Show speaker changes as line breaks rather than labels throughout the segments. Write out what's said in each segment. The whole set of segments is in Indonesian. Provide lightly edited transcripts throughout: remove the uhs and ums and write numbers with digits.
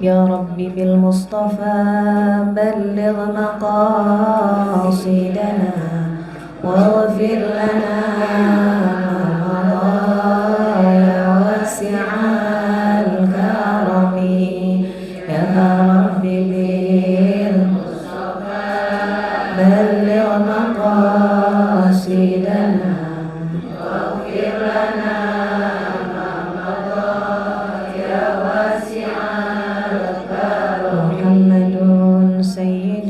يا رب بالمصطفى بلغ مقاصدنا واغفر لنا ما مضى يا واسع الكرم يا رب بالمصطفى بلغ مقاصدنا واغفر لنا ما مضى يا واسع الكرم محمد سيد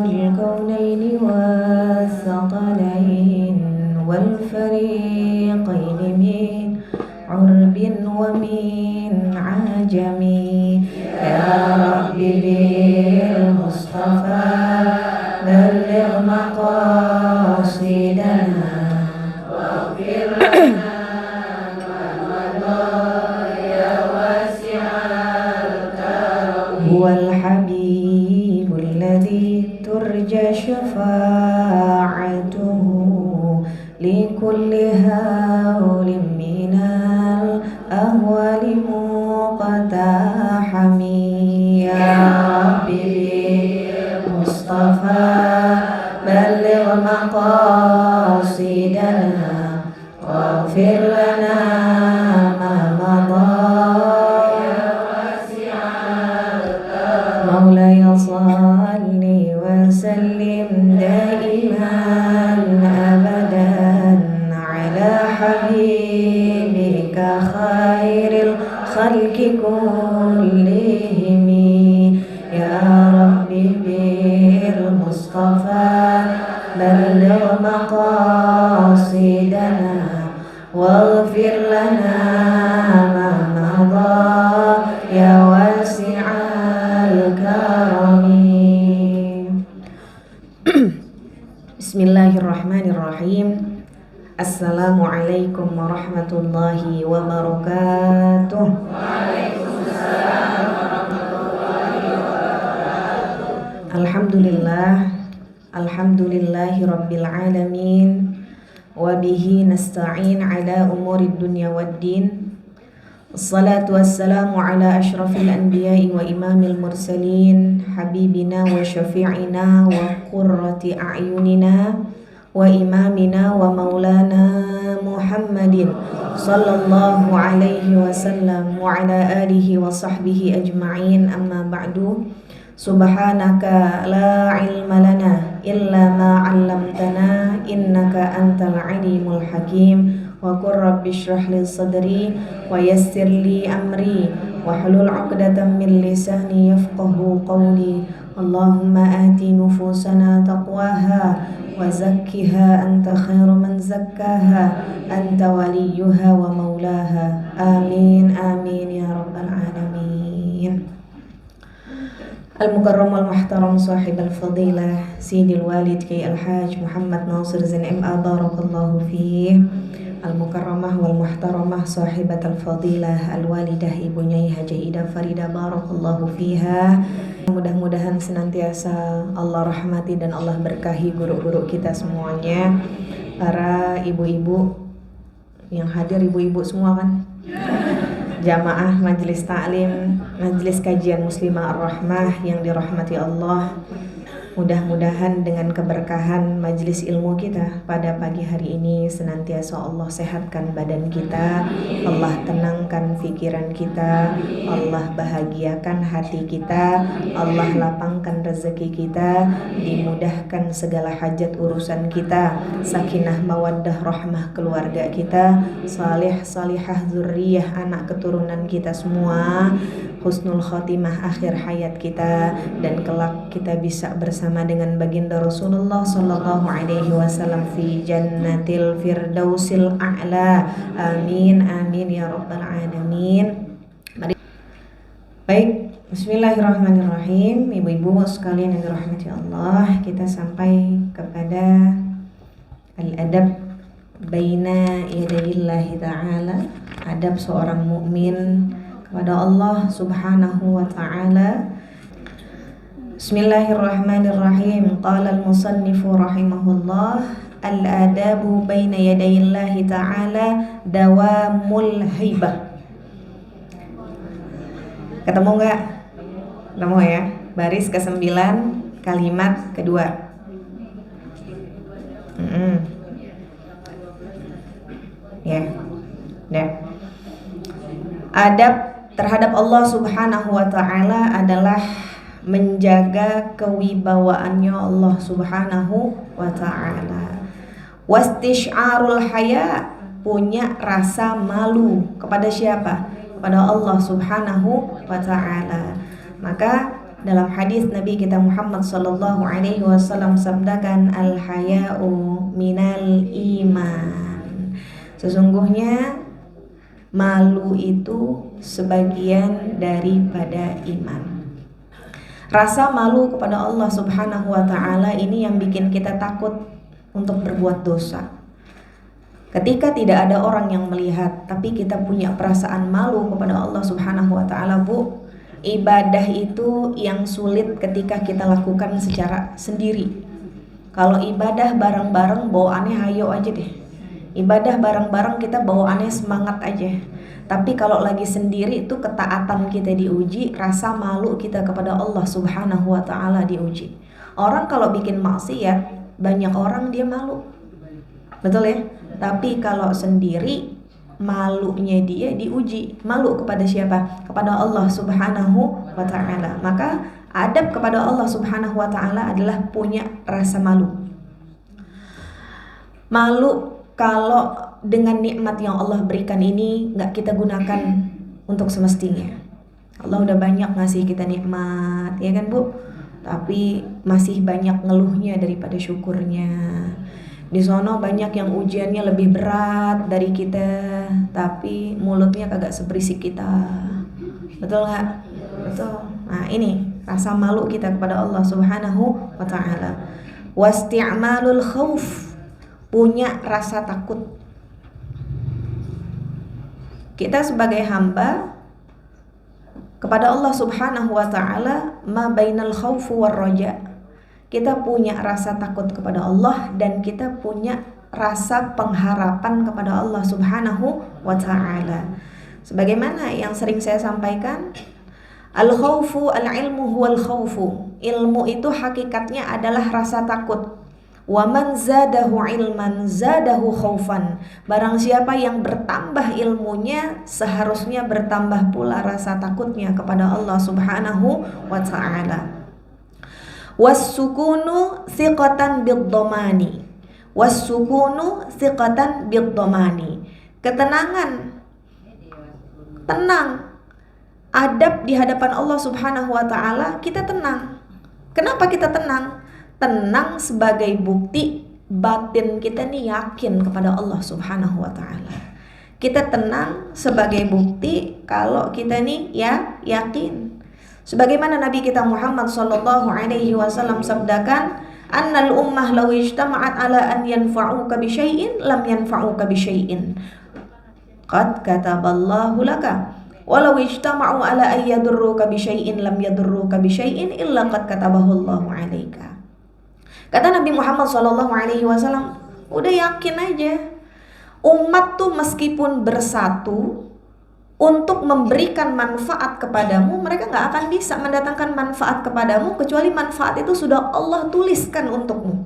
الكونين والثقلين والفريقين من عرب ومن عجم يا رب بالمصطفى بلغ مقاصدنا واغفر لنا ما مضى يا واسع الكرم هو الحبيب الذي ترجى شفاعته لكل هول من الأهوال مقتحم يا رب بالمصطفى بلغ مقاصدنا واغفر لنا ما مضى يا واسع الكرم مولاي صل وسلم دائما أبدا على حبيبك خير الخلق كلهم يا رب بالمصطفى بلغ مقاصدنا واغفر لنا ما مضى يا واسع الكرم. Bismillahirrahmanirrahim. Assalamualaikum warahmatullahi wabarakatuh. Waalaikumsalam warahmatullahi wabarakatuh. Alhamdulillahi rabbil alamin. Wabihi nasta'in ala umurid dunya waddin. Assalatu wassalamu ala ashrafil anbiya'i wa imamil mursalin habibina wa syafi'ina wa qurrati a'yunina wa imamina wa maulana Muhammadin sallallahu alaihi wasallam wa ala alihi wa sahbihi ajma'in, amma ba'du. Subhanaka la ilma lana illa ma 'allamtana innaka antal alimul hakim. Wa qur rabbi shrah li sadri wa yassir li amri wahlul 'uqdatam min lisani yafqahu qawli. Allahumma ati nufusana taqwaha wa zakkiha anta khairu man zakkaha anta waliyuha wa maulaha. Amin amin ya rabbal alamin. Al-Mukarram wal-Muhtaram sahib al-Fadilah Sayyidil Walid Kiai Al-Haj Muhammad Nasir Zain M.A. Barakallahu fih. Al-Mukarramah wal-Muhtaramah sahibat al-Fadilah Al-Walidah Ibu Nyai Haji Ida Farida Barakallahu fiha. Mudah-mudahan senantiasa Allah rahmati dan Allah berkahi guru-guru kita semuanya. Para ibu-ibu yang hadir, ibu-ibu semua kan? Jamaah majelis taklim, majelis kajian Muslimah Ar-Rahmah yang dirahmati Allah. Mudah-mudahan dengan keberkahan majelis ilmu kita pada pagi hari ini senantiasa Allah sehatkan badan kita, Allah tenangkan pikiran kita, Allah bahagiakan hati kita, Allah lapangkan rezeki kita, dimudahkan segala hajat urusan kita, sakinah mawaddah rahmah keluarga kita, salih salihah zurriyah anak keturunan kita semua, husnul khotimah akhir hayat kita, dan kelak kita bisa bersama dengan baginda Rasulullah sallallahu alaihi wasallam fi jannatil firdausil a'la. Amin amin ya rabbal alamin. Mari. Baik, bismillahirrahmanirrahim. Ibu-ibu sekalian yang dirahmati Allah, kita sampai kepada al-adab baina yadayillahi ta'ala, adab seorang mukmin kepada Allah Subhanahu wa ta'ala. Bismillahirrahmanirrahim. Qala al-musannifu rahimahullah, al-adabu baina yadayillahi ta'ala dawamul haibah. Ketemu enggak? Ketemu ya? Baris ke-9, kalimat kedua. Ya. Nah. Adab terhadap Allah Subhanahu wa taala adalah menjaga kewibawaannya Allah Subhanahu wa taala. Wastisy'arul haya, punya rasa malu kepada siapa? Kepada Allah Subhanahu wa taala. Maka dalam hadis Nabi kita Muhammad sallallahu alaihi wasallam sabdakan, al haya'u minal iman. Sesungguhnya malu itu sebagian daripada iman. Rasa malu kepada Allah Subhanahu wa taala ini yang bikin kita takut untuk berbuat dosa. Ketika tidak ada orang yang melihat, tapi kita punya perasaan malu kepada Allah Subhanahu wa taala, Bu. Ibadah itu yang sulit ketika kita lakukan secara sendiri. Kalau ibadah bareng-bareng bawaannya hayo aja deh. Ibadah bareng-bareng kita bawaannya semangat aja. Tapi kalau lagi sendiri itu ketaatan kita diuji, rasa malu kita kepada Allah Subhanahu wa taala diuji. Orang kalau bikin maksiat, banyak orang dia malu. Betul ya? Tapi kalau sendiri, malunya dia diuji. Malu kepada siapa? Kepada Allah Subhanahu wa ta'ala. Maka adab kepada Allah Subhanahu wa ta'ala adalah punya rasa malu. Malu kalau dengan nikmat yang Allah berikan ini gak kita gunakan untuk semestinya. Allah udah banyak ngasih kita nikmat, ya kan Bu? Tapi masih banyak ngeluhnya daripada syukurnya. Di sono banyak yang ujiannya lebih berat dari kita, tapi mulutnya kagak seberisik kita. Betul gak? Betul. Nah ini rasa malu kita kepada Allah Subhanahu wa ta'ala. Wasti'malul khauf, punya rasa takut. Kita sebagai hamba kepada Allah Subhanahu wa ta'ala, ma bainal khaufu war raja. Kita punya rasa takut kepada Allah dan kita punya rasa pengharapan kepada Allah Subhanahu wa ta'ala. Sebagaimana yang sering saya sampaikan, al-khaufu al-ilmu huwal khaufu. Ilmu itu hakikatnya adalah rasa takut. Wa man zadahu ilman zadahu khaufan. Barang siapa yang bertambah ilmunya, seharusnya bertambah pula rasa takutnya kepada Allah Subhanahu wa ta'ala. Was-sukunu thiqatan bid-dhamani. Was-sukunu thiqatan bid-dhamani. Ketenangan, tenang. Adab di hadapan Allah Subhanahu wa ta'ala, kita tenang. Kenapa kita tenang? Tenang sebagai bukti batin kita nih yakin kepada Allah Subhanahu wa ta'ala. Kita tenang sebagai bukti kalau kita nih ya yakin. Sebagaimana Nabi kita Muhammad sallallahu alaihi wasallam sabdakan, annal ummah law ijtama'at ala an yanfa'uka bi syai'in lam yanfa'uka bi syai'in qad kataballahu laka walau ijtama'u ala an yadurruka bi syai'in lam yadurruka bi syai'in illa qad katabahu Allahu 'alaika. Kata Nabi Muhammad sallallahu alaihi wasallam, udah yakin aja. Umat tuh meskipun bersatu untuk memberikan manfaat kepadamu, mereka gak akan bisa mendatangkan manfaat kepadamu kecuali manfaat itu sudah Allah tuliskan untukmu.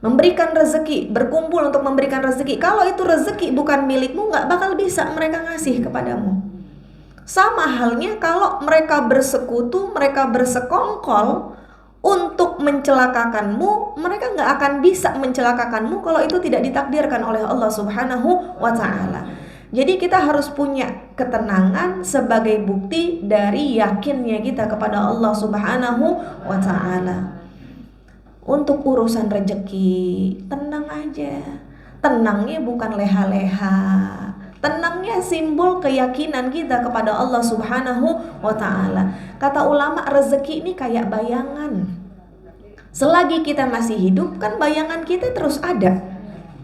Memberikan rezeki, berkumpul untuk memberikan rezeki. Kalau itu rezeki bukan milikmu, gak bakal bisa mereka ngasih kepadamu. Sama halnya kalau mereka bersekutu, mereka bersekongkol untuk mencelakakanmu, mereka gak akan bisa mencelakakanmu kalau itu tidak ditakdirkan oleh Allah Subhanahu wa ta'ala. Jadi kita harus punya ketenangan sebagai bukti dari yakinnya kita kepada Allah Subhanahu wa ta'ala. Untuk urusan rezeki, tenang aja. Tenangnya bukan leha-leha. Tenangnya simbol keyakinan kita kepada Allah Subhanahu wa ta'ala. Kata ulama, rezeki ini kayak bayangan. Selagi kita masih hidup, kan bayangan kita terus ada.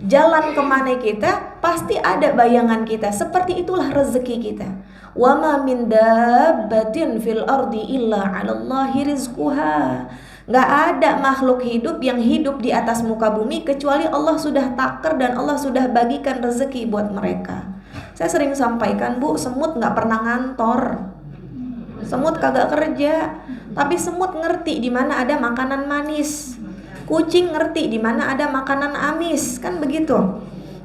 Jalan kemana kita, pasti ada bayangan kita. Seperti itulah rezeki kita. Wa ma min dabbatin fil ardi illa 'alallahi rizquha. Gak ada makhluk hidup yang hidup di atas muka bumi kecuali Allah sudah takdir dan Allah sudah bagikan rezeki buat mereka. Saya sering sampaikan, Bu, semut gak pernah ngantor. Semut kagak kerja, tapi semut ngerti di mana ada makanan manis. Kucing ngerti di mana ada makanan amis, kan begitu.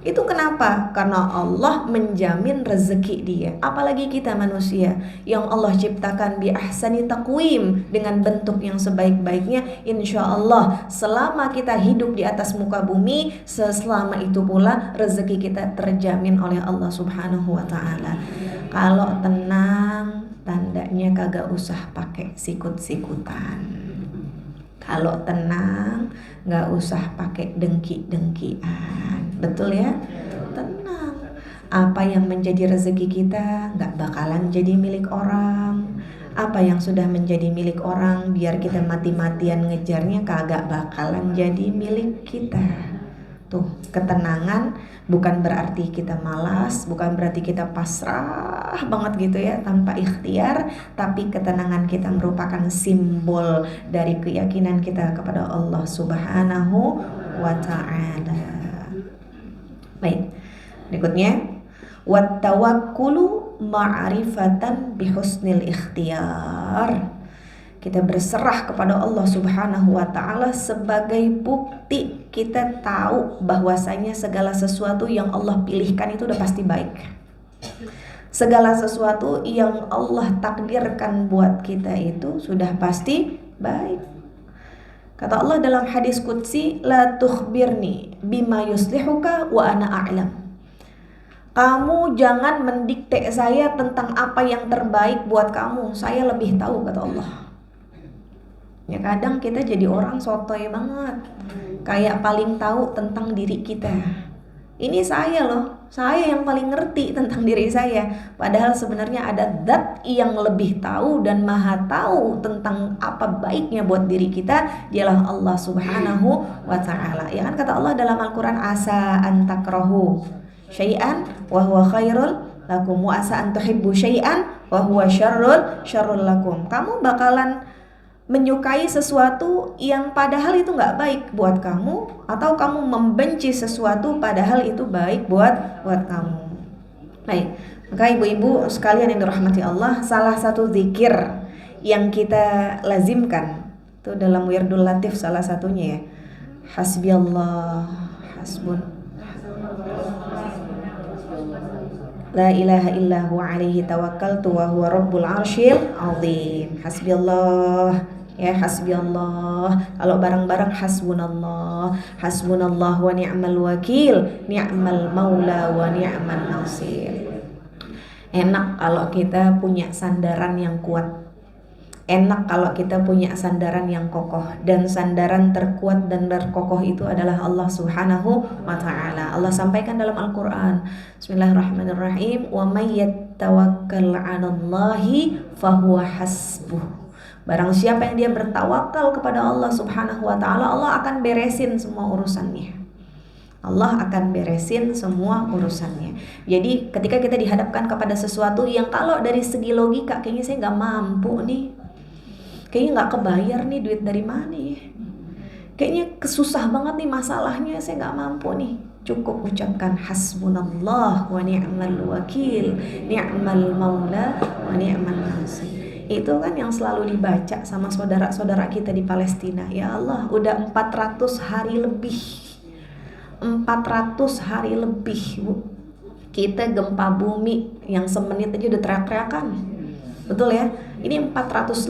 Itu kenapa? Karena Allah menjamin rezeki dia. Apalagi kita manusia yang Allah ciptakan bi ahsani taqwim, dengan bentuk yang sebaik-baiknya. Insya Allah selama kita hidup di atas muka bumi, selama itu pula rezeki kita terjamin oleh Allah Subhanahu wa ta'ala. Kalau tenang, tandanya kagak usah pakai sikut-sikutan. Kalau tenang, gak usah pakai dengki-dengkian. Betul ya? Tenang. Apa yang menjadi rezeki kita gak bakalan jadi milik orang. Apa yang sudah menjadi milik orang, biar kita mati-matian ngejarnya, kagak bakalan jadi milik kita. Tuh, ketenangan bukan berarti kita malas, bukan berarti kita pasrah banget gitu ya, tanpa ikhtiar. Tapi ketenangan kita merupakan simbol dari keyakinan kita kepada Allah Subhanahu wa ta'ala. Baik, berikutnya wat tawakkulu ma'rifatan bihusnil ikhtiyar. Kita berserah kepada Allah Subhanahu wa ta'ala sebagai bukti kita tahu bahwasanya segala sesuatu yang Allah pilihkan itu udah pasti baik. Segala sesuatu yang Allah takdirkan buat kita itu sudah pasti baik. Kata Allah dalam hadis qudsi, la tukhbirni bima yuslihuka wa ana a'lam. Kamu jangan mendikte saya tentang apa yang terbaik buat kamu, saya lebih tahu, kata Allah. Ya kadang kita jadi orang sotoy banget, kayak paling tahu tentang diri kita. Ini saya loh, saya yang paling ngerti tentang diri saya. Padahal sebenarnya ada zat yang lebih tahu dan maha tahu tentang apa baiknya buat diri kita, dialah Allah Subhanahu wa ta'ala. Ya kan kata Allah dalam Al-Quran, asa an takrahu syai'an wa huwa khairul lakum wa asa an tuhibbu syai'an wa huwa syarrul lakum. Kamu bakalan menyukai sesuatu yang padahal itu gak baik buat kamu, atau kamu membenci sesuatu padahal itu baik buat kamu. Baik, maka ibu-ibu sekalian yang dirahmati Allah, salah satu zikir yang kita lazimkan itu dalam wirdul latif salah satunya ya, hasbiyallah hasbun la ilaha illa huwa alaihi tawakkaltu wa huwa rabbul arsyil azim. Hasbiyallah ya, hasbiyallah. Kalau bareng-bareng hasbunallah, hasbunallah wa ni'mal wakil, ni'mal maula wa ni'mal nasir. Enak kalau kita punya sandaran yang kuat. Enak kalau kita punya sandaran yang kokoh. Dan sandaran terkuat dan terkokoh itu adalah Allah Subhanahu wa ta'ala. Allah sampaikan dalam Al-Quran, Bismillahirrahmanirrahim, wa may yattawakkal 'alallahi fahuwa hasbuh. Barang siapa yang dia bertawakal kepada Allah Subhanahu wa ta'ala, Allah akan beresin semua urusannya. Allah akan beresin semua urusannya. Jadi ketika kita dihadapkan kepada sesuatu yang kalau dari segi logika kayaknya saya gak mampu nih, kayaknya gak kebayar nih duit dari mana ya, kayaknya kesusah banget nih masalahnya, saya gak mampu nih, cukup ucapkan hasbunallah wa ni'mal wakil, ni'mal maula wa ni'mal nasir. Itu kan yang selalu dibaca sama saudara-saudara kita di Palestina. Ya Allah, udah 400 hari lebih, 400 hari lebih Bu, kita gempa bumi yang semenit aja udah teriak-teriakan. Betul ya? Ini 400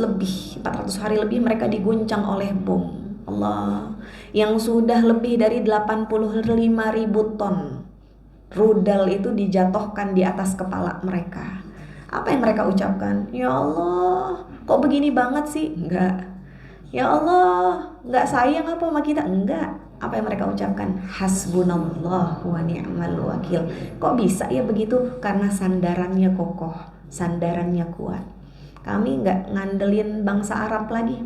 hari lebih mereka diguncang oleh bom. Allah, yang sudah lebih dari 85.000 ton rudal itu dijatuhkan di atas kepala mereka. Apa yang mereka ucapkan? Ya Allah, kok begini banget sih? Enggak. Ya Allah, enggak sayang apa sama kita? Enggak. Apa yang mereka ucapkan? Hasbunallah wa ni'mal wakil. Kok bisa ya begitu? Karena sandarannya kokoh, sandarannya kuat. Kami enggak ngandelin bangsa Arab lagi.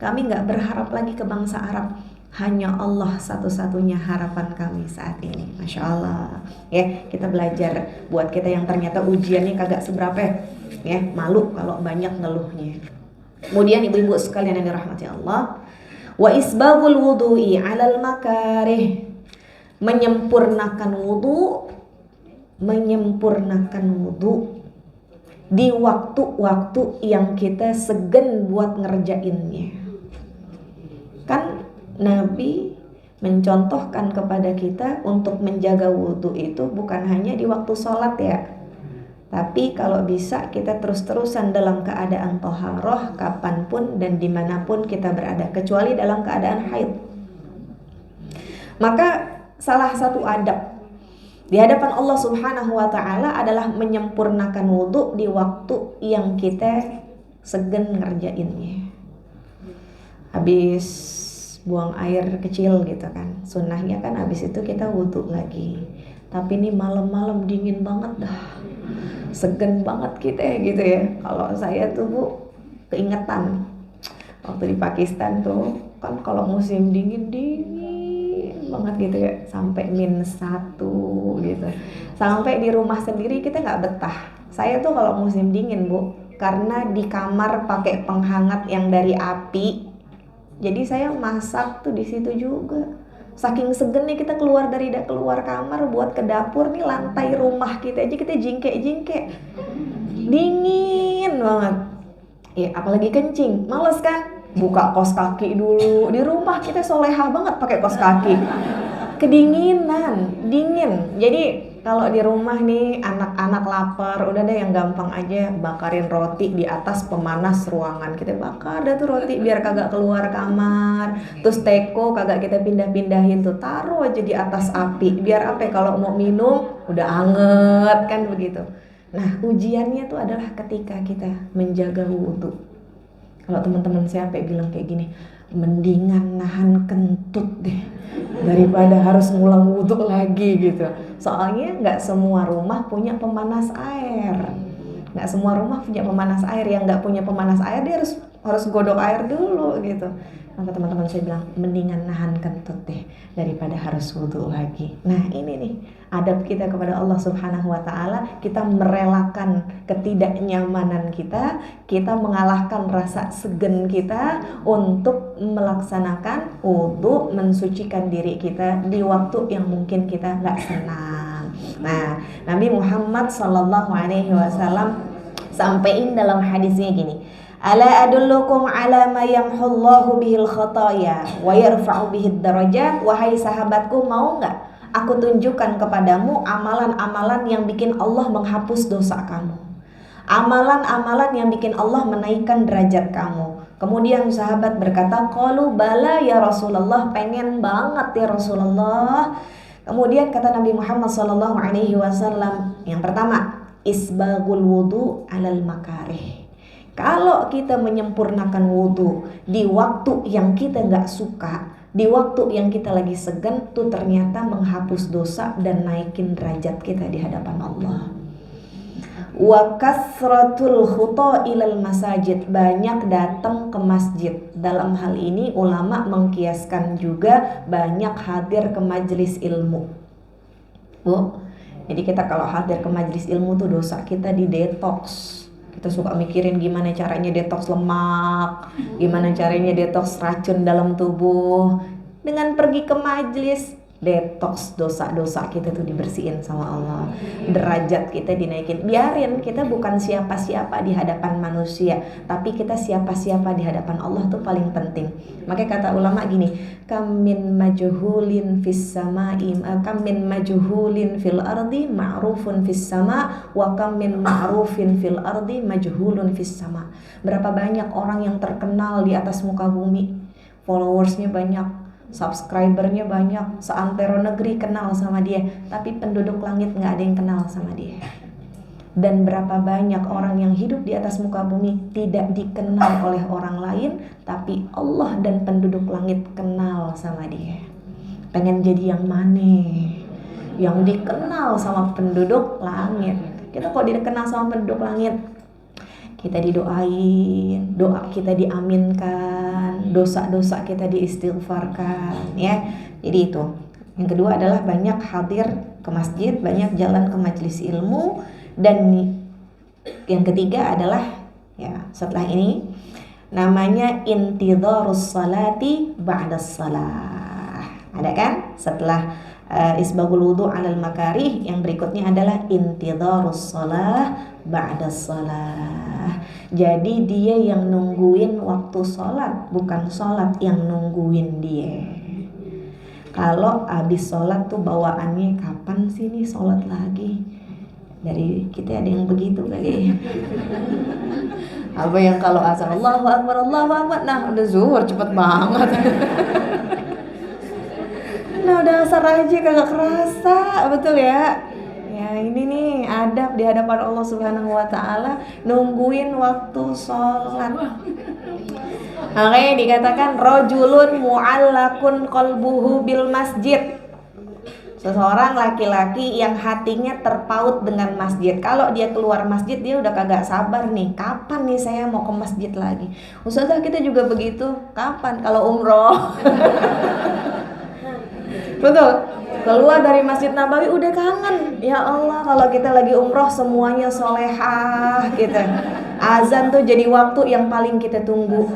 Kami enggak berharap lagi ke bangsa Arab. Hanya Allah satu-satunya harapan kami saat ini. Masya Allah. Ya, kita belajar buat kita yang ternyata ujiannya kagak seberapa ya, malu kalau banyak ngeluhnya. Kemudian ibu-ibu sekalian yang dirahmati Allah, wa isbagul wudu'i 'alal makarih. Menyempurnakan wudu di waktu-waktu yang kita segan buat ngerjainnya. Kan Nabi mencontohkan kepada kita untuk menjaga wudhu itu bukan hanya di waktu sholat ya, tapi kalau bisa kita terus-terusan dalam keadaan toharoh kapanpun dan dimanapun kita berada, kecuali dalam keadaan haid. Maka salah satu adab di hadapan Allah Subhanahu wa ta'ala adalah menyempurnakan wudhu di waktu yang kita segan ngerjainnya. Habis buang air kecil gitu kan, sunnahnya kan habis itu kita wudhu lagi. Tapi ini malam-malam dingin banget dah, segan banget kita gitu ya. Kalau saya tuh Bu keingetan waktu di Pakistan tuh kan kalau musim dingin banget gitu ya, sampai -1 gitu. Sampai di rumah sendiri kita nggak betah. Saya tuh kalau musim dingin Bu, karena di kamar pakai penghangat yang dari api, jadi saya masak tuh di situ juga. Saking segennya kita keluar kamar buat ke dapur nih, lantai rumah kita aja kita jingkek-jingkek, dingin banget. Ya apalagi kencing, males kan? Buka kaos kaki dulu. Di rumah kita solehah banget pakai kaos kaki. Kedinginan, dingin. Jadi kalau di rumah nih anak-anak lapar, udah deh yang gampang aja, bakarin roti di atas pemanas ruangan. Kita bakar dah tuh roti biar kagak keluar kamar. Terus teko kagak kita pindah-pindahin tuh, taruh aja di atas api. Biar apa? Kalau mau minum udah anget kan begitu. Nah ujiannya tuh adalah ketika kita menjaga wudhu. Kalau teman-teman saya sampai bilang kayak gini, mendingan nahan kentut deh daripada harus ngulang wudhu lagi gitu. Soalnya nggak semua rumah punya pemanas air. Nggak semua rumah punya pemanas air. Yang nggak punya pemanas air dia harus godok air dulu gitu. Maka teman-teman saya bilang mendingan nahan kentut deh daripada harus wudhu lagi. Nah ini nih adab kita kepada Allah Subhanahu wa ta'ala. Kita merelakan ketidaknyamanan kita, kita mengalahkan rasa segan kita untuk melaksanakan wudhu, mensucikan diri kita di waktu yang mungkin kita gak senang. Nah Nabi Muhammad SAW sampaikan dalam hadisnya gini, ala adullukum ala ma yamhullahu bihil khataya wa yarfa'u bihid darajat. Wahai sahabatku, mau nggak aku tunjukkan kepadamu amalan-amalan yang bikin Allah menghapus dosa kamu, amalan-amalan yang bikin Allah menaikkan derajat kamu. Kemudian sahabat berkata, qalu bala ya Rasulullah, pengen banget ya Rasulullah. Kemudian kata Nabi Muhammad SAW, yang pertama, isbagul wudu alal makarih. Kalau kita menyempurnakan wudhu di waktu yang kita gak suka, di waktu yang kita lagi segan, tuh ternyata menghapus dosa dan naikin derajat kita di hadapan Allah. Wa kasratul khuta ilal masajid, banyak datang ke masjid. Dalam hal ini ulama mengkiaskan juga banyak hadir ke majelis ilmu. Bu, jadi kita kalau hadir ke majelis ilmu tuh dosa kita didetoks. Kita suka mikirin gimana caranya detoks lemak, gimana caranya detoks racun dalam tubuh. Dengan pergi ke majelis, detoks dosa-dosa kita tuh dibersihin sama Allah. Derajat kita dinaikin. Biarin kita bukan siapa-siapa di hadapan manusia, tapi kita siapa-siapa di hadapan Allah tuh paling penting. Makanya kata ulama gini, kam min majhulin fis sama'i, kam min majhulin fil ardi ma'rufun fis sama, wa kam min ma'rufin fil ardi majhulun fis sama. Berapa banyak orang yang terkenal di atas muka bumi, followersnya banyak, subscribernya banyak, seantero negeri kenal sama dia, tapi penduduk langit gak ada yang kenal sama dia. Dan berapa banyak orang yang hidup di atas muka bumi tidak dikenal oleh orang lain, tapi Allah dan penduduk langit kenal sama dia. Pengen jadi yang mana? Yang dikenal sama penduduk langit. Kita kok dikenal sama penduduk langit, kita didoain, doa kita diaminkan, dosa-dosa kita diistighfarkan, ya. Jadi itu. Yang kedua adalah banyak hadir ke masjid, banyak jalan ke majelis ilmu. Dan yang ketiga adalah, ya setelah ini, namanya intidharus salati ba'das salah. Ada kan? Setelah isbagul wudu 'alal makarih. Yang berikutnya adalah intidharus shalah ba'da shalah. Jadi dia yang nungguin waktu sholat, bukan sholat yang nungguin dia. Kalau habis sholat tuh bawaannya kapan sih nih sholat lagi? Dari kita ada yang begitu kali. Apa yang kalau azan Allahu Akbar, nah udah zuhur cepet banget. Nah udah asar aja kagak kerasa, betul ya? Ya ini nih adab di hadapan Allah Subhanahu wa Ta'ala, nungguin waktu sholat. Makanya dikatakan rojulun mu'allakun qalbuhu bil masjid. Seseorang laki-laki yang hatinya terpaut dengan masjid. Kalau dia keluar masjid dia udah kagak sabar nih, kapan nih saya mau ke masjid lagi. Ustazah kita juga begitu, kapan kalau umroh. Betul. Keluar dari Masjid Nabawi udah kangen. Ya Allah, kalau kita lagi umroh semuanya solehah gitu. Azan tuh jadi waktu yang paling kita tunggu.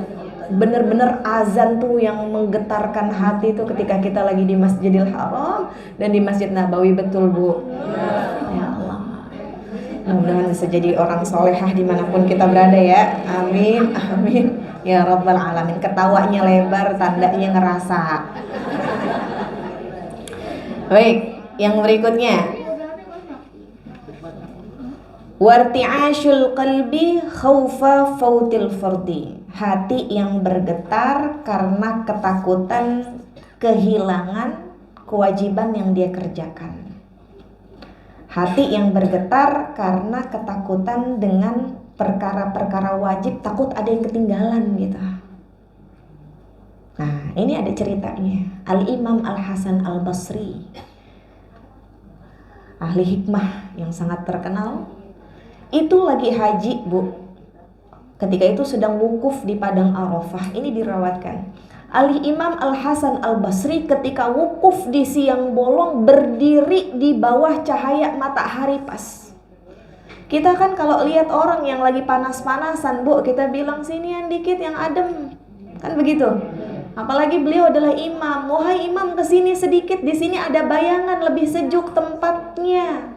Bener-bener azan tuh yang menggetarkan hati tuh ketika kita lagi di Masjidil Haram dan di Masjid Nabawi, betul Bu? Ya Allah. Mudah-mudahan bisa jadi orang solehah dimanapun kita berada ya. Amin, amin. Ya Rabbal Alamin. Ketawanya lebar, tandanya ngerasa. Baik, yang berikutnya. Warti'ashul qalbi khaufa fautil fardi. Hati yang bergetar karena ketakutan kehilangan kewajiban yang dia kerjakan. Hati yang bergetar karena ketakutan dengan perkara-perkara wajib, takut ada yang ketinggalan gitu. Nah, ini ada ceritanya. Al-Imam Al-Hasan Al-Basri, ahli hikmah yang sangat terkenal, itu lagi haji, Bu. Ketika itu sedang wukuf di Padang Arafah. Ini dirawatkan. Al-Imam Al-Hasan Al-Basri ketika wukuf di siang bolong berdiri di bawah cahaya matahari pas. Kita kan kalau lihat orang yang lagi panas-panasan, Bu, kita bilang sinian dikit yang adem. Kan begitu? Apalagi beliau adalah imam. Wahai imam, kesini sedikit, di sini ada bayangan lebih sejuk tempatnya.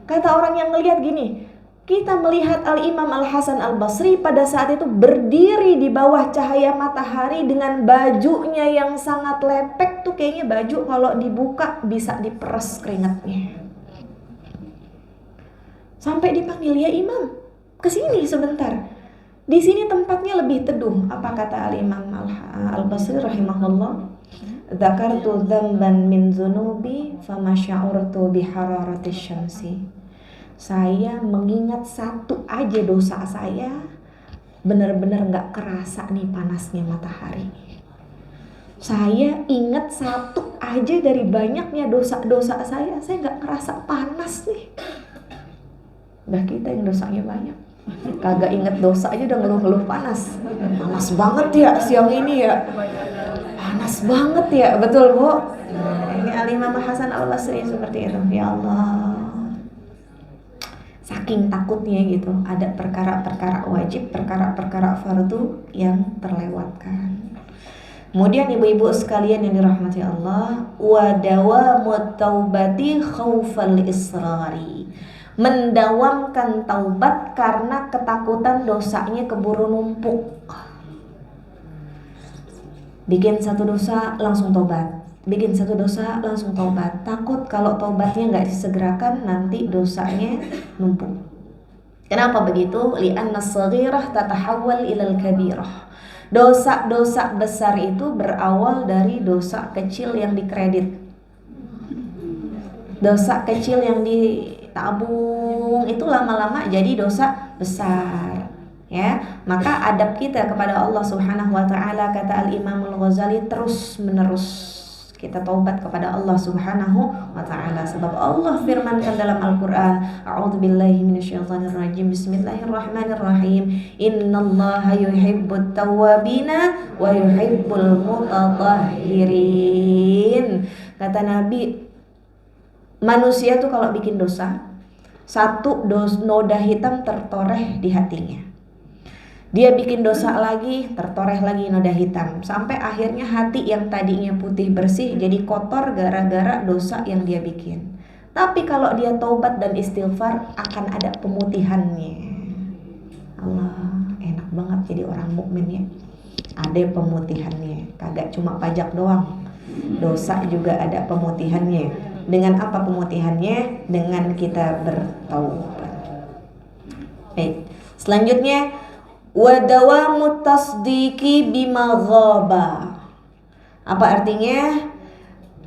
Kata orang yang ngelihat gini, kita melihat Al-Imam Al-Hasan Al-Basri pada saat itu berdiri di bawah cahaya matahari dengan bajunya yang sangat lepek tuh, kayaknya baju kalau dibuka bisa diperes keringatnya. Sampai dipanggil, ya imam, kesini sebentar. Di sini tempatnya lebih teduh. Apa kata Al-Imam Al-Basri rahimahullah? Dzakartu dzamban min dzunubi fama sya'urtu bihararati syamsi. Saya mengingat satu aja dosa saya, benar-benar gak kerasa nih panasnya matahari. Saya ingat satu aja dari banyaknya dosa-dosa saya gak kerasa panas nih. Udah kita yang dosanya banyak, kagak inget dosa aja udah ngeluh-ngeluh panas. Panas banget ya siang ini ya. Panas banget ya, betul Bu? Ini Al-Imam Hasan Al-Basri seperti itu. Ya Allah, saking takutnya gitu, ada perkara-perkara wajib, perkara-perkara fardu yang terlewatkan. Kemudian ibu-ibu sekalian yang dirahmati Allah, wa dawamut taubati khaufal israri. Mendawamkan taubat karena ketakutan dosanya keburu numpuk. Bikin satu dosa langsung taubat, bikin satu dosa langsung taubat. Takut kalau taubatnya gak disegerakan nanti dosanya numpuk. Kenapa begitu? Li'anna as-saghirah tatahawwal ilal kabirah. Dosa-dosa besar itu berawal dari dosa kecil yang dikredit. Dosa kecil yang ditabung itu lama-lama jadi dosa besar. Ya, maka adab kita kepada Allah Subhanahu wa Ta'ala, kata Al-Imam Al-Ghazali, terus menerus kita taubat kepada Allah Subhanahu wa Ta'ala. Sebab Allah firmankan dalam Al-Quran, a'udzubillahi minasyaitonirrajim, bismillahirrahmanirrahim, innallaha yuhibbut tawwabina wa yuhibbul mutatahhirin. Kata Nabi, manusia tuh kalau bikin dosa, satu noda hitam tertoreh di hatinya. Dia bikin dosa lagi, tertoreh lagi noda hitam. Sampai akhirnya hati yang tadinya putih bersih jadi kotor gara-gara dosa yang dia bikin. Tapi kalau dia taubat dan istighfar akan ada pemutihannya. Allah, enak banget jadi orang mukmin ya. Ada pemutihannya, kagak cuma pajak doang. Dosa juga ada pemutihannya. Dengan apa pemutihannya? Dengan kita bertaubat. Baik. Selanjutnya wa dawamu tasdiki bima ghaba. Apa artinya?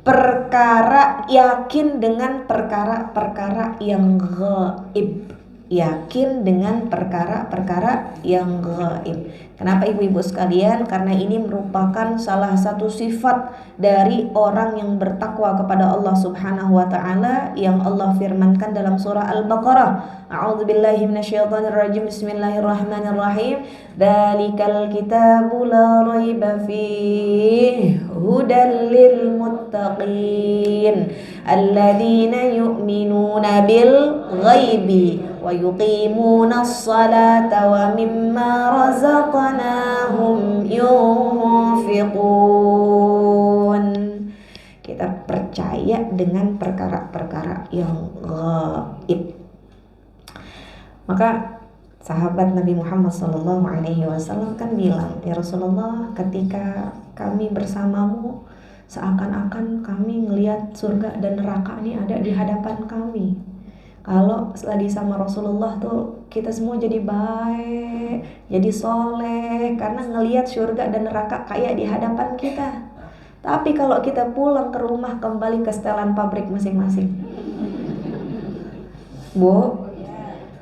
Perkara yakin dengan perkara-perkara yang gaib. Yakin dengan perkara-perkara yang gaib. Kenapa ibu-ibu sekalian? Karena ini merupakan salah satu sifat dari orang yang bertakwa kepada Allah Subhanahu wa taala yang Allah firmankan dalam surah Al-Baqarah. A'udzubillahi minasyaitonirrajim. Bismillahirrahmanirrahim. Dzalikal kitabu la raiba fihi hudal lil muttaqin alladzina yu'minuna bil ghaibi wa yuqimuna as-salata wa mimma razaqnahum yunfiqun. Kita percaya dengan perkara-perkara yang gaib. Maka sahabat Nabi Muhammad SAW kan bilang, ya Rasulullah, ketika kami bersamamu seakan-akan kami ngelihat surga dan neraka ini ada di hadapan kami. Kalau lagi sama Rasulullah tuh kita semua jadi baik, jadi soleh karena ngelihat surga dan neraka kayak di hadapan kita. Tapi kalau kita pulang ke rumah kembali ke setelan pabrik masing-masing. Bu,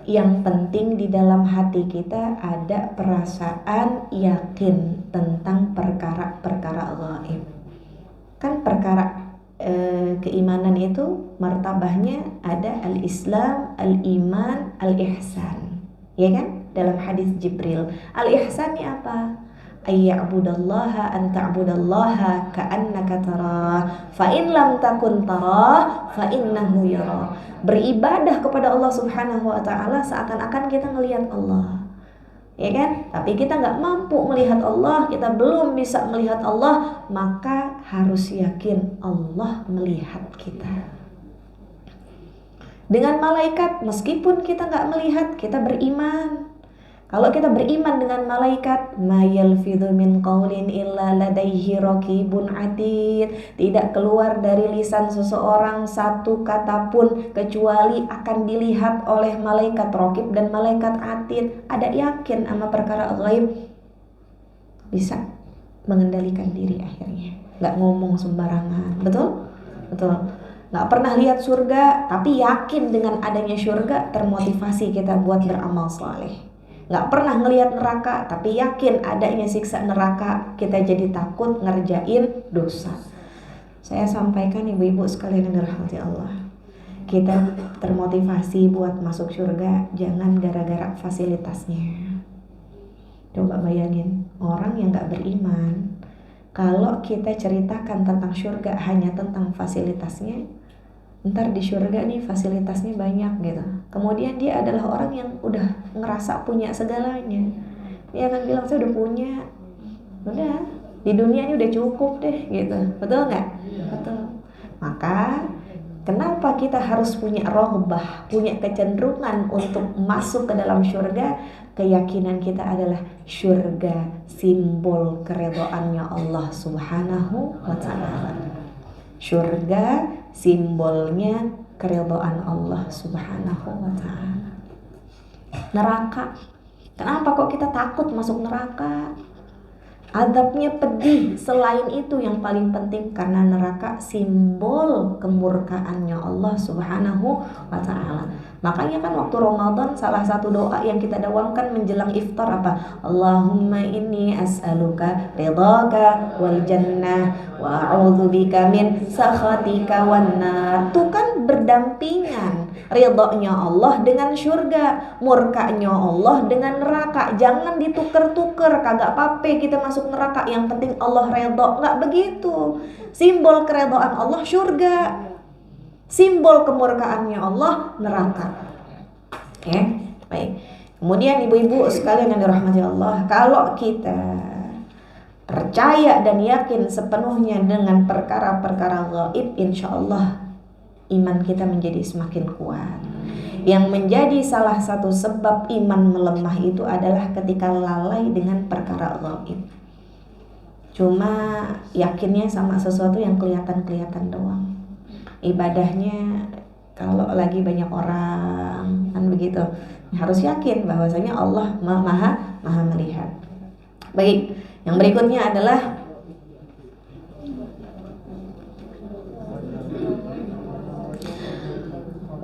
yang penting di dalam hati kita ada perasaan yakin tentang perkara-perkara gaib. Kan perkara keimanan itu martabahnya ada al-Islam, al-Iman, al-Ihsan. Ya kan? Dalam hadis Jibril. Al-Ihsan ini apa? Ayya'budallaha an ta'budallaha ka'annaka tarah fa in lam takun tarah fa innahu yara. Beribadah kepada Allah Subhanahu wa taala seakan-akan kita ngelihat Allah. Ya kan? Tapi kita nggak mampu melihat Allah, kita belum bisa melihat Allah, maka harus yakin Allah melihat kita. Dengan malaikat, meskipun kita nggak melihat, kita beriman. Kalau kita beriman dengan malaikat, ma yalfidhu min qaulin illa ladaihi raqibun atid. Tidak keluar dari lisan seseorang satu kata pun kecuali akan dilihat oleh malaikat raqib dan malaikat atid. Ada yakin sama perkara gaib, bisa mengendalikan diri akhirnya. Gak ngomong sembarangan, betul? Betul. Gak pernah lihat surga, tapi yakin dengan adanya surga, termotivasi kita buat beramal saleh. Gak pernah ngelihat neraka, tapi yakin adanya siksa neraka, kita jadi takut ngerjain dosa. Saya sampaikan ibu-ibu sekalian yang dirahmati Allah, kita termotivasi buat masuk surga jangan gara-gara fasilitasnya. Coba bayangin, orang yang gak beriman, kalau kita ceritakan tentang surga hanya tentang fasilitasnya, ntar di surga nih fasilitasnya banyak gitu. Kemudian dia adalah orang yang udah ngerasa punya segalanya. Dia akan bilang, saya udah punya, udah di dunia ini udah cukup deh gitu. Betul nggak? Betul. Maka kenapa kita harus punya rohbah, punya kecenderungan untuk masuk ke dalam surga? Keyakinan kita adalah surga simbol keridhaannya Allah Subhanahu wa ta'ala. Surga simbolnya keridhaan Allah Subhanahu wa ta'ala. Neraka, kenapa kok kita takut masuk neraka? Azabnya pedih. Selain itu yang paling penting, karena neraka simbol kemurkaannya Allah Subhanahu wa ta'ala. Makanya kan waktu Ramadan salah satu doa yang kita doakan menjelang iftar apa? Allahumma inni as'aluka ridhaka wal jannah wa a'udzubika min sakhatika wan nar. Itu kan berdampingan. Ridhonya Allah dengan surga, murkanya Allah dengan neraka. Jangan ditukar-tukar, kagak apa-apa kita masuk neraka, yang penting Allah ridho. Enggak begitu. Simbol keridhaan Allah surga, simbol kemurkaannya Allah neraka. Oke, baik. Kemudian ibu-ibu sekalian yang dirahmati Allah, kalau kita percaya dan yakin sepenuhnya dengan perkara-perkara gaib, insya Allah iman kita menjadi semakin kuat. Yang menjadi salah satu sebab iman melemah itu adalah ketika lalai dengan perkara gaib. Cuma yakinnya sama sesuatu yang kelihatan-kelihatan doang. Ibadahnya kalau lagi banyak orang, kan begitu. Harus yakin bahwasanya Allah maha melihat. Baik, yang berikutnya adalah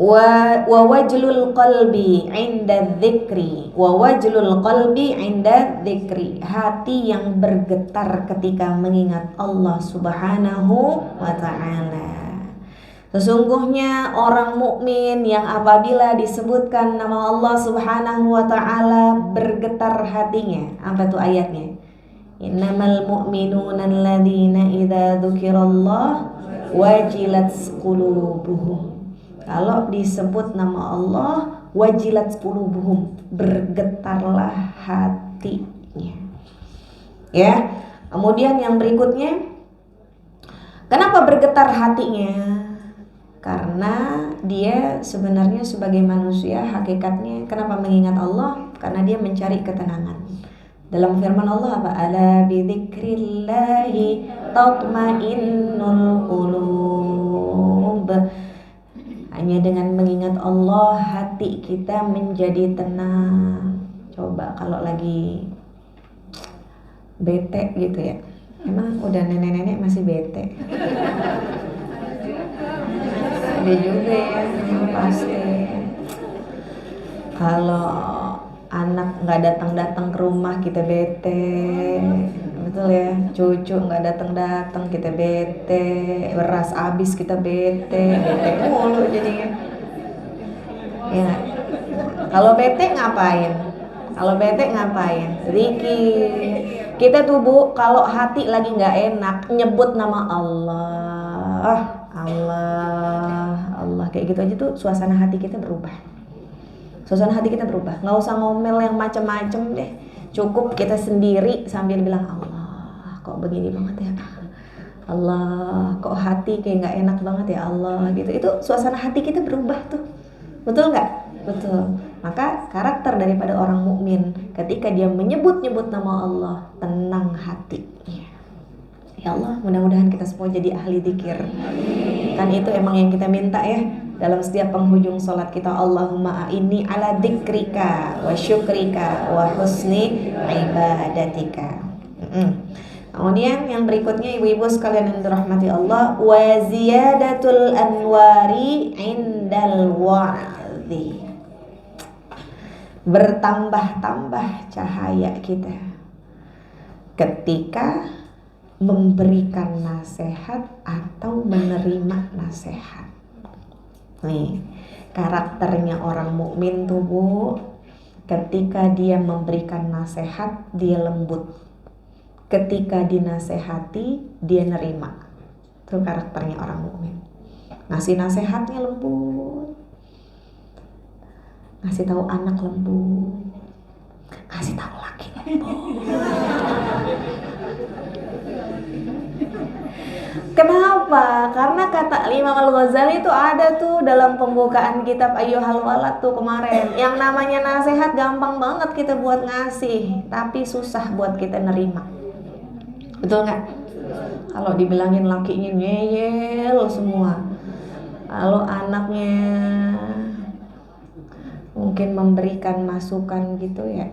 wa wajlul qalbi 'inda dzikri, wa wajlul qalbi 'inda dzikri, hati yang bergetar ketika mengingat Allah Subhanahu wa taala. Sesungguhnya orang mukmin yang apabila disebutkan nama Allah Subhanahu wa taala bergetar hatinya. Apa tuh ayatnya? Innamal mu'minuna alladzina idza dzukirallah wajilat qulubuhum. Kalau disebut nama Allah, wajilat qulubuhum, bergetarlah hatinya. Ya. Kemudian yang berikutnya, kenapa bergetar hatinya? Karena dia sebenarnya sebagai manusia hakikatnya kenapa mengingat Allah? Karena dia mencari ketenangan. Dalam firman Allah apa? Ala bidzikrillahi tatmainnul qulub. Hanya dengan mengingat Allah hati kita menjadi tenang. Coba kalau lagi bete gitu ya. Emang udah nenek-nenek masih bete? Ada juga ya, pasti. Kalau anak nggak datang-datang ke rumah kita bete, betul ya. Cucu nggak datang-datang kita bete, beras habis kita bete mulu jadinya. Ya. Kalau bete ngapain? Kalau bete ngapain? Zikir. Kita tuh Bu, kalau hati lagi nggak enak, nyebut nama Allah. Allah kayak gitu aja tuh suasana hati kita berubah. Suasana hati kita berubah. Nggak usah ngomel yang macem-macem deh. Cukup kita sendiri sambil bilang Allah, kok begini banget ya Allah, kok hati kayak nggak enak banget ya Allah gitu. Itu suasana hati kita berubah tuh. Betul nggak? Betul. Maka karakter daripada orang mukmin ketika dia menyebut-nyebut nama Allah, tenang hatinya. Ya Allah, mudah-mudahan kita semua jadi ahli dzikir. Kan itu emang yang kita minta ya dalam setiap penghujung sholat kita. Allahumma a'inni ala dzikrika wa syukrika wa husni ibadatika. Kemudian yang berikutnya ibu-ibu sekalian yang dirahmati Allah, wa ziyadatul anwari indal wa'dhi. Bertambah-tambah cahaya kita ketika memberikan nasihat atau menerima nasihat. Nih, karakternya orang mukmin tuh Bu, ketika dia memberikan nasihat dia lembut. Ketika dinasehati dia nerima. Itu karakternya orang mukmin. Ngasih nasihatnya lembut. Ngasih tahu anak lembut. Kasih tahu laki lembut. Kenapa? Karena kata Imam Al-Ghazali itu ada tuh dalam pembukaan kitab Ayyuhal Walad tuh kemarin. Yang namanya nasihat gampang banget kita buat ngasih, tapi susah buat kita nerima. Betul nggak? Kalau dibilangin lakinya ngeyel semua. Kalau anaknya mungkin memberikan masukan gitu ya,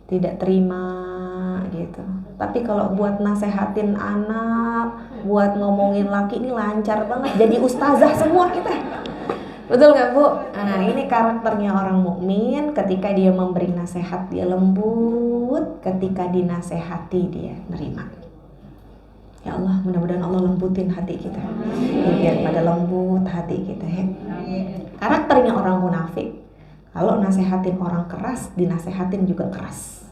tidak terima gitu. Tapi kalau buat nasehatin anak, buat ngomongin laki ini lancar banget. Jadi ustazah semua kita. Betul nggak Bu? Nah ini karakternya orang mukmin. Ketika dia memberi nasihat dia lembut. Ketika dinasehati dia nerima. Ya Allah, mudah-mudahan Allah lembutin hati kita. Biar pada lembut hati kita ya. Karakternya orang munafik. Kalau nasehatin orang keras, dinasehatin juga keras.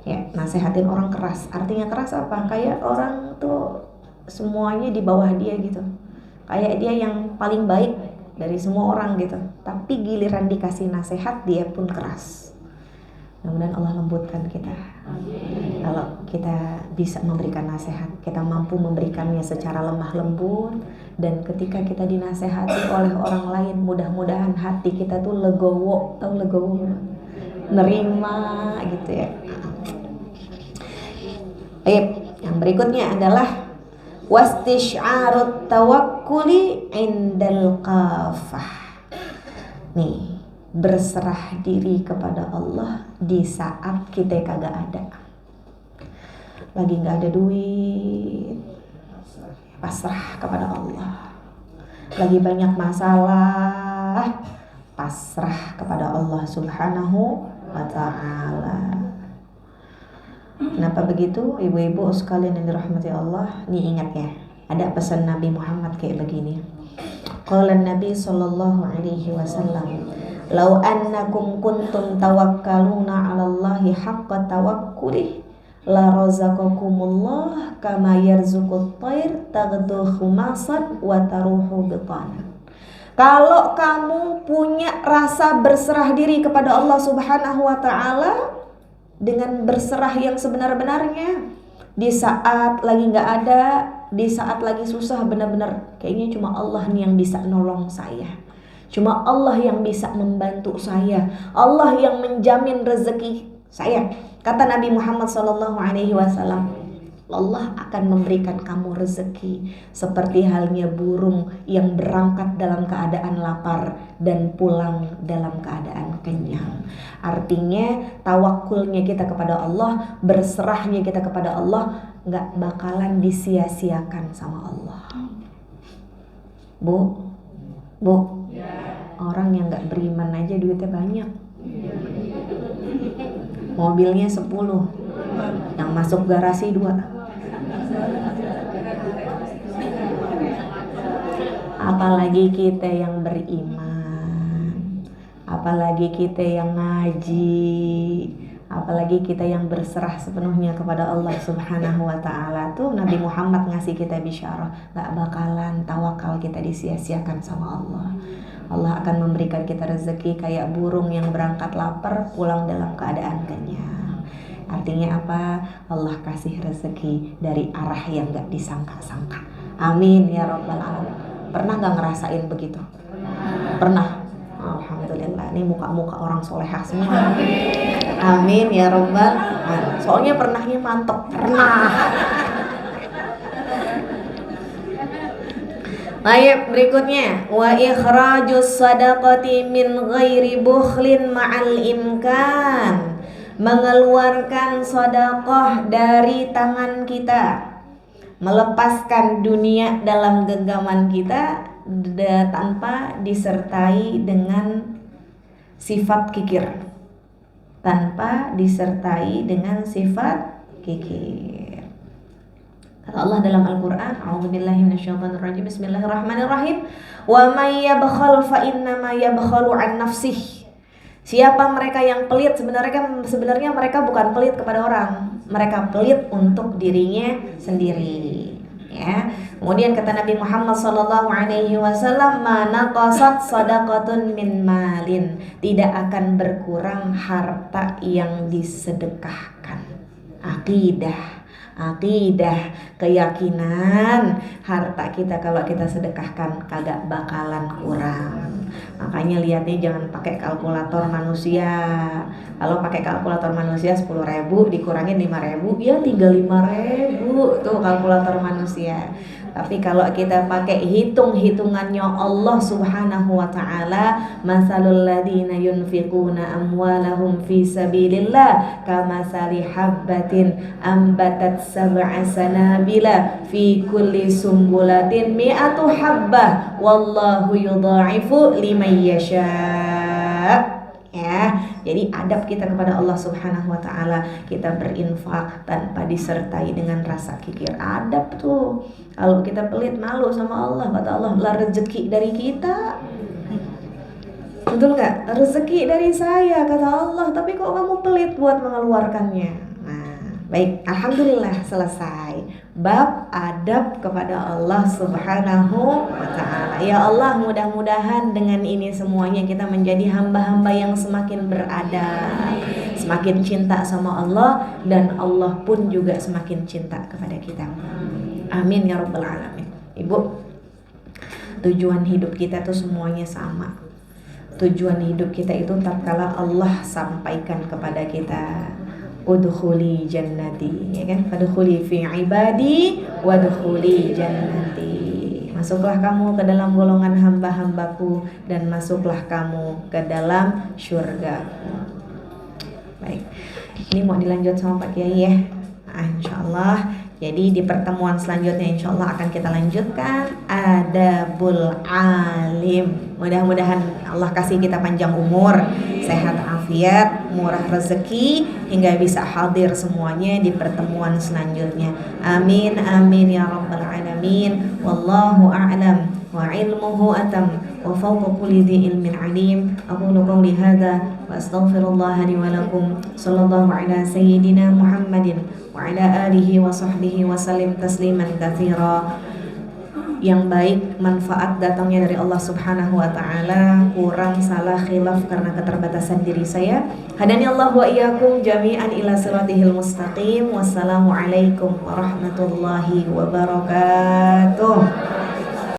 Ya, nasehatin orang keras. Artinya keras apa? Kayak orang tuh semuanya di bawah dia gitu. Kayak dia yang paling baik, dari semua orang gitu. Tapi giliran dikasih nasihat dia pun keras. Mudah-mudahan Allah lembutkan kita. Kalau kita bisa memberikan nasihat, kita mampu memberikannya secara lemah lembut, dan ketika kita dinasehati oleh orang lain, mudah-mudahan hati kita tuh legowo, tahu legowo? Nerima gitu ya. Baik, yang berikutnya adalah wastisy'arut tawakkuli indal qafah. Nih, berserah diri kepada Allah di saat kita kagak ada. Lagi gak ada duit, pasrah kepada Allah. Lagi banyak masalah, pasrah kepada Allah Subhanahu wa ta'ala. Kenapa begitu? Ibu-ibu sekalian yang dirahmati Allah, nih ingat ya, ada pesan Nabi Muhammad kayak begini. Qala Nabi sallallahu alaihi wasallam, "Lau annakum kuntum tawakkaluna 'ala Allahi haqqa tawakkuli, la razaqakumullah kama yarzuqut thair taghdu khumasan wa taruhu bitanan." Kalau kamu punya rasa berserah diri kepada Allah Subhanahu wa ta'ala dengan berserah yang sebenar-benarnya, di saat lagi gak ada, di saat lagi susah, benar-benar kayaknya cuma Allah nih yang bisa nolong saya, cuma Allah yang bisa membantu saya, Allah yang menjamin rezeki saya. Kata Nabi Muhammad SAW, Allah akan memberikan kamu rezeki seperti halnya burung yang berangkat dalam keadaan lapar dan pulang dalam keadaan kenyang. Artinya tawakulnya kita kepada Allah, berserahnya kita kepada Allah gak bakalan disia-siakan sama Allah. Bu, orang yang gak beriman aja duitnya banyak, mobilnya 10, yang masuk garasi 2. Apalagi kita yang beriman, apalagi kita yang ngaji, apalagi kita yang berserah sepenuhnya kepada Allah Subhanahu wa ta'ala. Tuh Nabi Muhammad ngasih kita bisyarah, gak bakalan tawakal kita disia-siakan sama Allah. Allah akan memberikan kita rezeki kayak burung yang berangkat lapar, pulang dalam keadaan kenyang. Artinya apa? Allah kasih rezeki dari arah yang gak disangka-sangka. Amin ya rabbal alamin. Pernah gak ngerasain begitu? Pernah? Alhamdulillah, ini muka-muka orang solehah semua. Amin ya rabbal alamin. Soalnya pernahnya mantep. Pernah. Baik, berikutnya wa ikhrajus sadaqati min ghairi bukhlin ma'al imkan. Mengeluarkan sedekah dari tangan kita, melepaskan dunia dalam genggaman kita tanpa disertai dengan sifat kikir, tanpa disertai dengan sifat kikir. Kata Allah dalam Al-Quran, a'udzubillahi minasyaitonirrajim, bismillahirrahmanirrahim, wa may yabkhal fa innama yabkhalu an nafsihi. Siapa mereka yang pelit? Sebenarnya mereka bukan pelit kepada orang, mereka pelit untuk dirinya sendiri. Ya. Kemudian kata Nabi Muhammad SAW, "Mana qasat sadaqatun min malin." Tidak akan berkurang harta yang disedekahkan. Akidah, keyakinan, harta kita kalau kita sedekahkan kagak bakalan kurang. Makanya lihatnya jangan pakai kalkulator manusia. Kalau pakai kalkulator manusia 10.000 dikurangin 5.000, ya tinggal 5.000 tuh kalkulator manusia. Tapi kalau kita pakai hitung-hitungannya Allah Subhanahu wa ta'ala, masalul ladina yunfiquna amwalahum fi sabilillah kamasali habbatin ambatat sab'a sanabila fi kulli sumbulatin mi'atu habbah wallahu yudha'ifu liman yasha'. Ya, jadi adab kita kepada Allah Subhanahu wa ta'ala, kita berinfak tanpa disertai dengan rasa kikir. Adab tuh. Kalau kita pelit, malu sama Allah. Kata Allah, lah rezeki dari kita. Betul gak? Rezeki dari saya, kata Allah. Tapi kok kamu pelit buat mengeluarkannya? Nah, Baik, alhamdulillah selesai bab adab kepada Allah Subhanahu wa taala. Ya Allah, mudah-mudahan dengan ini semuanya kita menjadi hamba-hamba yang semakin beradab, semakin cinta sama Allah, dan Allah pun juga semakin cinta kepada kita. Amin ya rabbal alamin. Ibu, tujuan hidup kita tuh semuanya sama. Tujuan hidup kita itu tatkala Allah sampaikan kepada kita, udkhuli jannati, ya kan? Fadkhuli fi ibadi wadkhuli jannati. Masuklah kamu ke dalam golongan hamba-hambaku dan masuklah kamu ke dalam syurgaku. Baik, ini mau dilanjut sama Pak Kiai ya. Insyaallah. Jadi di pertemuan selanjutnya insyaallah akan kita lanjutkan adabul alim. Mudah-mudahan Allah kasih kita panjang umur, sehat afiat, murah rezeki, hingga bisa hadir semuanya di pertemuan selanjutnya. Amin amin ya rabbal alamin. Wallahu a'lam wa ilmuhu atam wa fawqa kulli dhi ilmin alim. Aqulu qawli hadza wa astaghfirullah li wa lakum. Sallallahu ala sayyidina Muhammadin wa ala alihi wa sahbihi wa sallim tasliman katsira. Yang baik manfaat datangnya dari Allah Subhanahu wa taala, kurang salah khilaf karena keterbatasan diri saya. Hadani Allah wa iyyakum jami'an ila siratihil mustaqim. Wassalamualaikum warahmatullahi wabarakatuh.